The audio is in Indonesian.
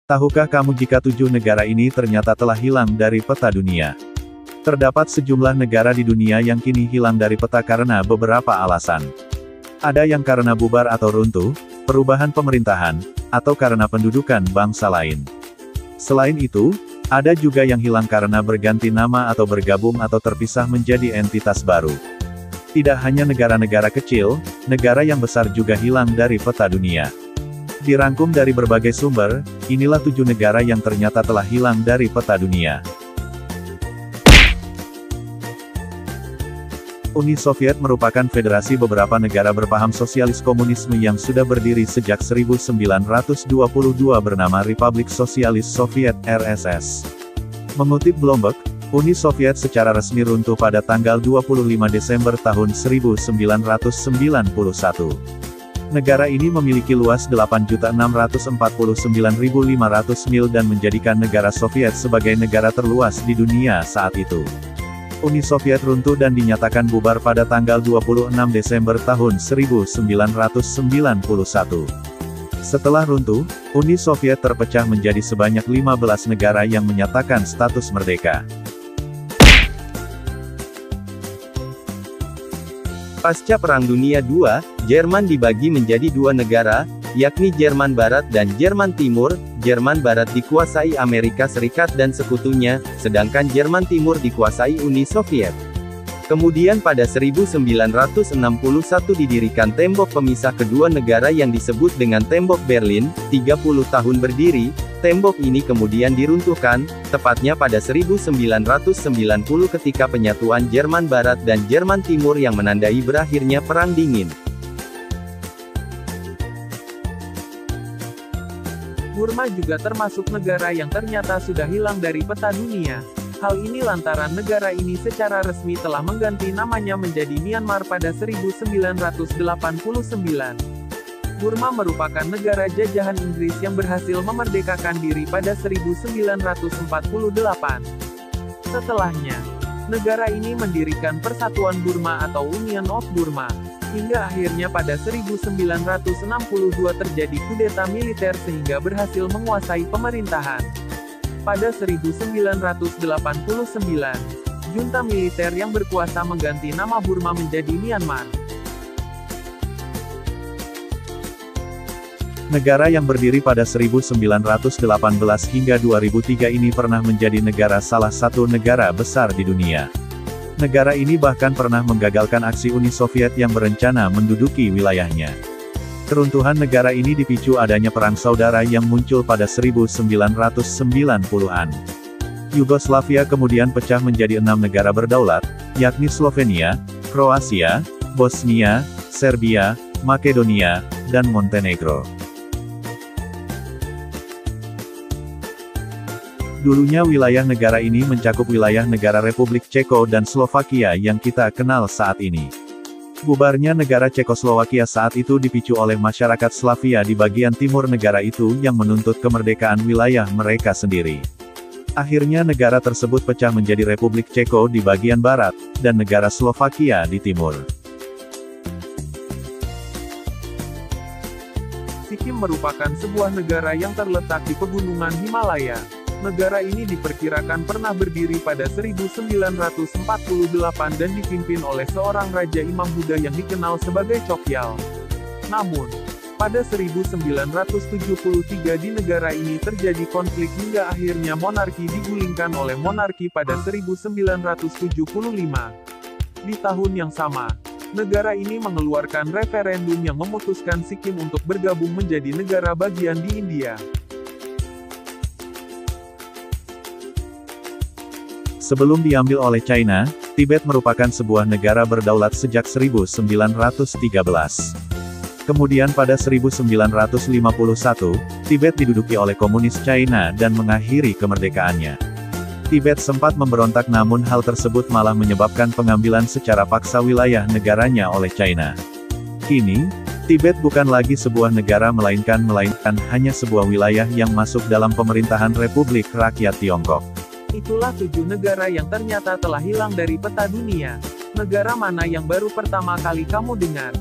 Tahukah kamu jika 7 negara ini ternyata telah hilang dari peta dunia? Terdapat sejumlah negara di dunia yang kini hilang dari peta karena beberapa alasan. Ada yang karena bubar atau runtuh, perubahan pemerintahan, atau karena pendudukan bangsa lain. Selain itu, ada juga yang hilang karena berganti nama atau bergabung atau terpisah menjadi entitas baru. Tidak hanya negara-negara kecil, negara yang besar juga hilang dari peta dunia. Dirangkum dari berbagai sumber, inilah 7 negara yang ternyata telah hilang dari peta dunia. Uni Soviet merupakan federasi beberapa negara berpaham sosialis komunisme yang sudah berdiri sejak 1922 bernama Republik Sosialis Soviet (RSS). Mengutip Bloomberg, Uni Soviet secara resmi runtuh pada tanggal 25 Desember tahun 1991. Negara ini memiliki luas 8.649.500 mil dan menjadikan negara Soviet sebagai negara terluas di dunia saat itu. Uni Soviet runtuh dan dinyatakan bubar pada tanggal 26 Desember tahun 1991. Setelah runtuh, Uni Soviet terpecah menjadi sebanyak 15 negara yang menyatakan status merdeka. Pasca Perang Dunia II, Jerman dibagi menjadi 2 negara, yakni Jerman Barat dan Jerman Timur. Jerman Barat dikuasai Amerika Serikat dan sekutunya, sedangkan Jerman Timur dikuasai Uni Soviet. Kemudian pada 1961 didirikan tembok pemisah kedua negara yang disebut dengan Tembok Berlin. 30 tahun berdiri, tembok ini kemudian diruntuhkan, tepatnya pada 1990 ketika penyatuan Jerman Barat dan Jerman Timur yang menandai berakhirnya Perang Dingin. Burma juga termasuk negara yang ternyata sudah hilang dari peta dunia. Hal ini lantaran negara ini secara resmi telah mengganti namanya menjadi Myanmar pada 1989. Burma merupakan negara jajahan Inggris yang berhasil memerdekakan diri pada 1948. Setelahnya, negara ini mendirikan Persatuan Burma atau Union of Burma. Hingga akhirnya pada 1962 terjadi kudeta militer sehingga berhasil menguasai pemerintahan. Pada 1989, junta militer yang berkuasa mengganti nama Burma menjadi Myanmar. Negara yang berdiri pada 1918 hingga 2003 ini pernah menjadi salah satu negara besar di dunia. Negara ini bahkan pernah menggagalkan aksi Uni Soviet yang berencana menduduki wilayahnya. Keruntuhan negara ini dipicu adanya perang saudara yang muncul pada 1990-an. Yugoslavia kemudian pecah menjadi 6 negara berdaulat, yakni Slovenia, Kroasia, Bosnia, Serbia, Makedonia, dan Montenegro. Dulunya wilayah negara ini mencakup wilayah negara Republik Ceko dan Slovakia yang kita kenal saat ini. Bubarnya negara Cekoslowakia saat itu dipicu oleh masyarakat Slavia di bagian timur negara itu yang menuntut kemerdekaan wilayah mereka sendiri. Akhirnya negara tersebut pecah menjadi Republik Ceko di bagian barat, dan negara Slovakia di timur. Sikkim merupakan sebuah negara yang terletak di pegunungan Himalaya. Negara ini diperkirakan pernah berdiri pada 1948 dan dipimpin oleh seorang Raja Imam Buddha yang dikenal sebagai Chogyal. Namun, pada 1973 di negara ini terjadi konflik hingga akhirnya monarki digulingkan oleh monarki pada 1975. Di tahun yang sama, negara ini mengeluarkan referendum yang memutuskan Sikkim untuk bergabung menjadi negara bagian di India. Sebelum diambil oleh China, Tibet merupakan sebuah negara berdaulat sejak 1913. Kemudian pada 1951, Tibet diduduki oleh komunis China dan mengakhiri kemerdekaannya. Tibet sempat memberontak namun hal tersebut malah menyebabkan pengambilan secara paksa wilayah negaranya oleh China. Kini, Tibet bukan lagi sebuah negara melainkan hanya sebuah wilayah yang masuk dalam pemerintahan Republik Rakyat Tiongkok. Itulah 7 negara yang ternyata telah hilang dari peta dunia. Negara mana yang baru pertama kali kamu dengar?